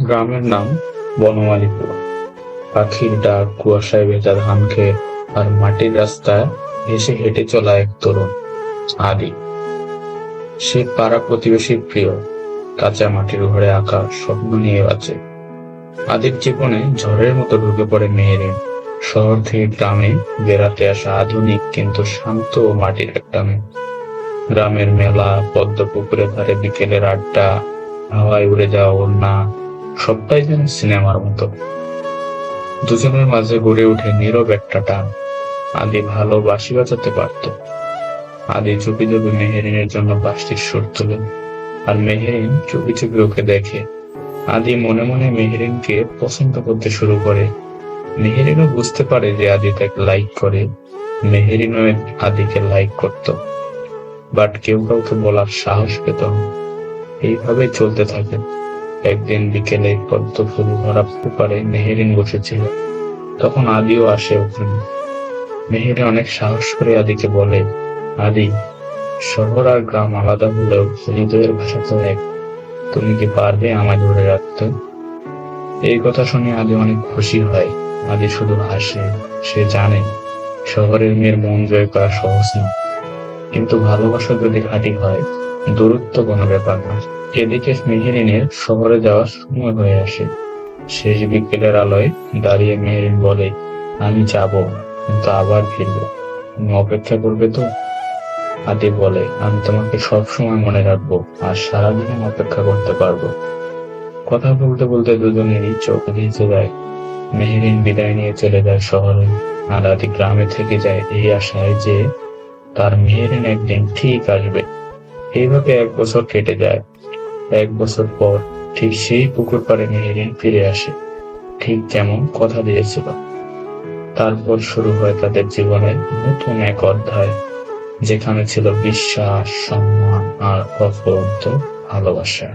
গ্রামের নাম বনমালীপুর। পাখির ডাক, কুয়াশায় ভেজা ধান ক্ষেত আর মাটির রাস্তায় ভেসে হেঁটে চলা এক তরুণ আদি। সে পাড়া প্রতিবেশীর প্রিয়, কাঁচা মাটির ঘরে আঁকা স্বপ্ন নিয়ে বাঁচে। আদির জীবনে ঝড়ের মতো ঢুকে পড়ে মেহেরিন। শহর থেকে গ্রামে বেড়াতে আসা আধুনিক কিন্তু শান্ত ও মাটির একটা মেয়ে। গ্রামের মেলা, পদ্ম পুকুরের ধারে বিকেলের আড্ডা, হাওয়ায় উড়ে যাওয়া ওড়না, সবটাই যেন সিনেমার মতো। দুজনের মাঝে গড়ে ওঠে নীরব একটা টান। আদি ভালো বাঁশি বাজাতে পারত। আদি চুপি চুপি মেহেরিনের জন্য বাঁশির সুর তোলে, আর মেহেরিন চুপি চুপি ওকে দেখে। আদি মনে মনে মেহেরিনকে পছন্দ করতে শুরু করে। মেহেরিনও বুঝতে পারে যে আদি তাকে লাইক করে। মেহেরিনও আদিকে লাইক করত, বাট কেউ কাউকে বলার সাহস পেত না। এইভাবে চলতে থাকে। একদিন বিকেলে পদ্ম ফুল ভরা পুকুরে মেহেরিন বসেছিল। তখন আদিও আসে ওখানে। মেহেরিন অনেক সাহস করে আদিকে বলে, আদি, শহর আর গ্রাম আলাদা হলেও হৃদয়ের ভাষা তো এক। তুমি কি পারবে আমায় ধরে রাখতে? এই কথা শুনে আদি অনেক খুশি হয়। আদি শুধু হাসে। সে জানে শহরের মেয়ের মন জয় করা সহজ না, কিন্তু ভালোবাসা যদি খাঁটি হয়, দূরত্ব কোনো ব্যাপার না। এদিকে মেহেরিনের শহরে যাওয়ার সময় হয়ে আসে। শেষ বিকেলের আলোয় দাঁড়িয়ে মেহেরিন বলে, আমি যাব, কিন্তু আবার ফিরবো। তুমি অপেক্ষা করবে তো? আদি বলে, আমি তোমাকে সবসময় মনে রাখবো, আর সারাদিন অপেক্ষা করতে পারবো। কথা বলতে বলতে দুজনেরই চোখ ভিজে যায়। মেহেরিন বিদায় নিয়ে চলে যায় শহরে, আর আদি গ্রামে থেকে যায় এই আশায় যে তার মেহেরিন একদিন ঠিক আসবে। এইভাবে 1 বছর কেটে যায়। 1 বছর পর ঠিক সেই পুকুর পাড়ে মেহেরিন ফিরে আসে, ঠিক যেমন কথা দিয়েছিল। তারপর শুরু হয় তাদের জীবনের নতুন এক অধ্যায়, যেখানে ছিল বিশ্বাস, সম্মান আর অফুরন্ত ভালোবাসা।